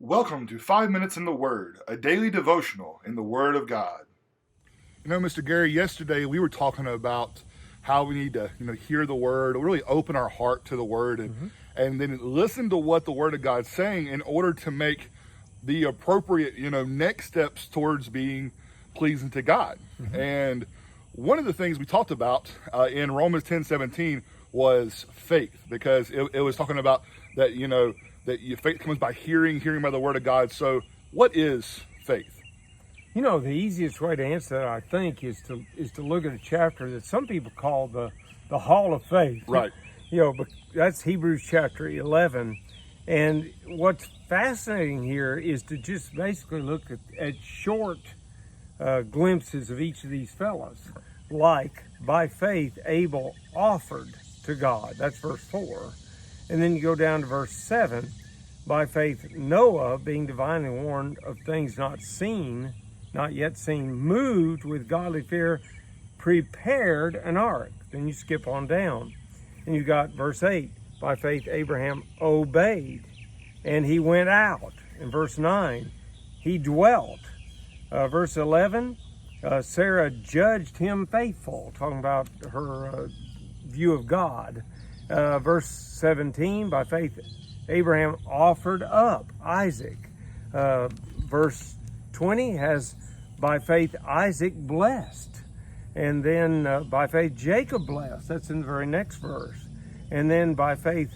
Welcome to 5 Minutes in the Word, a daily devotional in the Word of God. You know, Mr. Gary, yesterday we were talking about how we need to, hear the Word, really open our heart to the Word, and then listen to what the Word of God's saying in order to make the appropriate, next steps towards being pleasing to God. And one of the things we talked about in Romans 10:17 was faith, because it was talking about that, that your faith comes by hearing by the word of God. So what is faith? The easiest way to answer that, I think, is to look at a chapter that some people call the Hall of Faith. Right. But that's Hebrews chapter 11. And what's fascinating here is to just basically look at short glimpses of each of these fellows. Like, by faith, Abel offered to God. That's verse 4. And then you go down to verse 7. By faith, Noah, being divinely warned of things not yet seen, moved with godly fear, prepared an ark. Then you skip on down. And you got verse 8. By faith, Abraham obeyed, and he went out. In verse 9, he dwelt. Verse 11, Sarah judged him faithful, talking about her view of God. Verse 17, by faith, Abraham offered up Isaac. Verse 20 has, by faith, Isaac blessed. And then by faith, Jacob blessed. That's in the very next verse. And then by faith,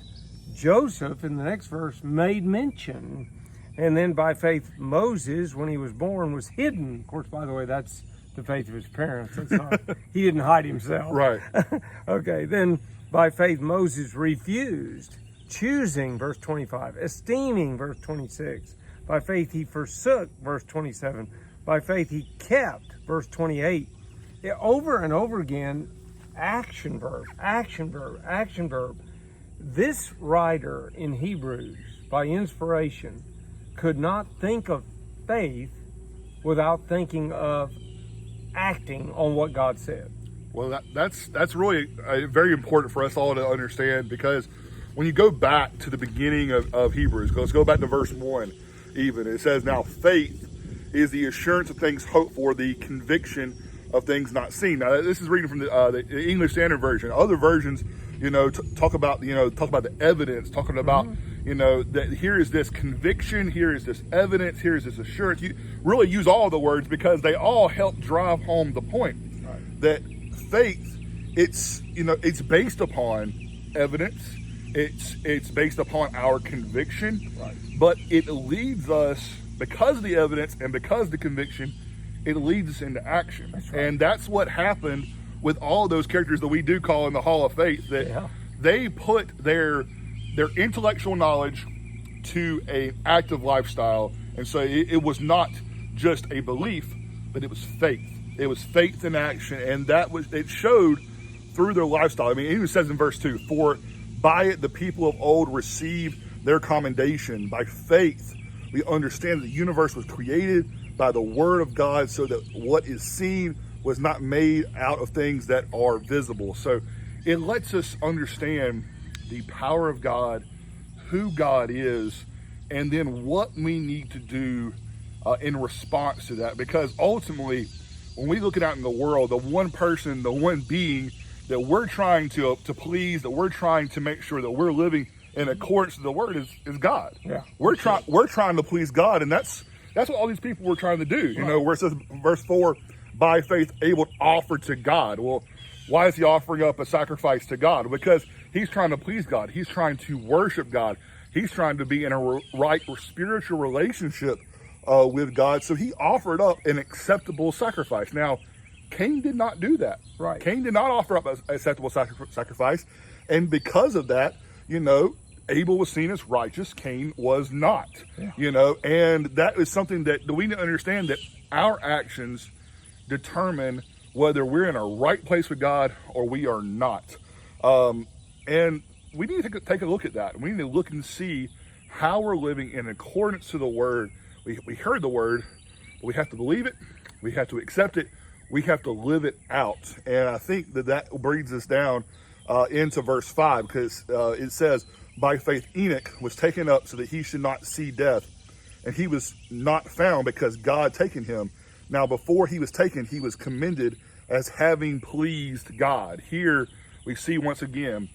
Joseph, in the next verse, made mention. And then by faith, Moses, when he was born, was hidden. Of course, by the way, that's the faith of his parents. That's not, he didn't hide himself. Right. Okay, then by faith, Moses refused, choosing, verse 25, esteeming, verse 26. By faith, he forsook, verse 27. By faith, he kept, verse 28. Over and over again, action verb, action verb, action verb. This writer in Hebrews, by inspiration, could not think of faith without thinking of acting on what God said. Well, that's really very important for us all to understand, because when you go back to the beginning of Hebrews, let's go back to verse 1 even. It says, now faith is the assurance of things hoped for, the conviction of things not seen. Now, this is reading from the English Standard Version. Other versions, talk about the evidence, talking about, that here is this conviction, here is this evidence, here is this assurance. You really use all the words because they all help drive home the point that faith, it's based upon evidence. It's based upon our conviction, but it leads us, because of the evidence and because of the conviction, it leads us into action. That's right. And that's what happened with all of those characters that we do call in the Hall of Faith, that they put their intellectual knowledge to an active lifestyle. And so it was not just a belief, but it was faith. It was faith in action, and it showed through their lifestyle. I mean, it even says in verse 2, for by it the people of old received their commendation. By faith we understand that the universe was created by the word of God, so that what is seen was not made out of things that are visible. So it lets us understand the power of God, who God is, and then what we need to do in response to that. Because ultimately, when we look out in the world, the one person, the one being that we're trying to please, that we're trying to make sure that we're living in accordance to the word is God. Yeah. We're trying to please God, and that's what all these people were trying to do. Where it says, verse 4, by faith Abel offered to God. Well, why is he offering up a sacrifice to God? Because he's trying to please God. He's trying to worship God. He's trying to be in a right or spiritual relationship with God. So he offered up an acceptable sacrifice. Now, Cain did not do that. Right. Cain did not offer up an acceptable sacrifice. And because of that, Abel was seen as righteous, Cain was not. And that is something that we need to understand, that our actions determine whether we're in a right place with God or we are not. And we need to take a look at that. We need to look and see how we're living in accordance to the word. We heard the word, but we have to believe it. We have to accept it. We have to live it out. And I think that brings us down into verse 5, because it says, by faith Enoch was taken up so that he should not see death, and he was not found because God taken him. Now, before he was taken, he was commended as having pleased God. Here we see once again,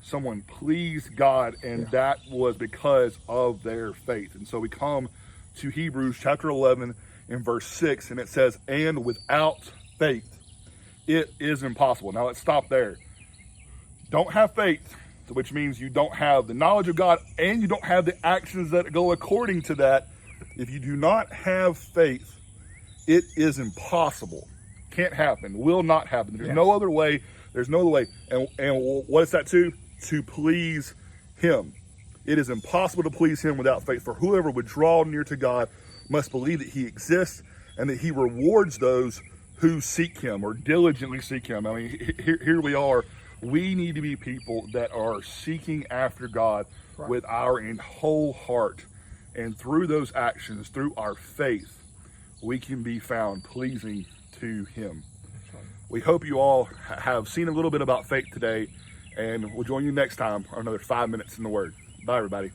someone pleased God, and that was because of their faith. And so we come to Hebrews chapter 11 and verse 6, and it says, and without faith, it is impossible. Now let's stop there. Don't have faith, which means you don't have the knowledge of God and you don't have the actions that go according to that. If you do not have faith, it is impossible. Can't happen. Will not happen. There's no other way. There's no other way. And what is that to? To please him. It is impossible to please him without faith. For whoever would draw near to God must believe that he exists and that he rewards those who seek him or diligently seek him. I mean, here we are. We need to be people that are seeking after God with our whole heart. And through those actions, through our faith, we can be found pleasing to him. We hope you all have seen a little bit about faith today, and we'll join you next time on another 5 Minutes in the Word. Bye, everybody.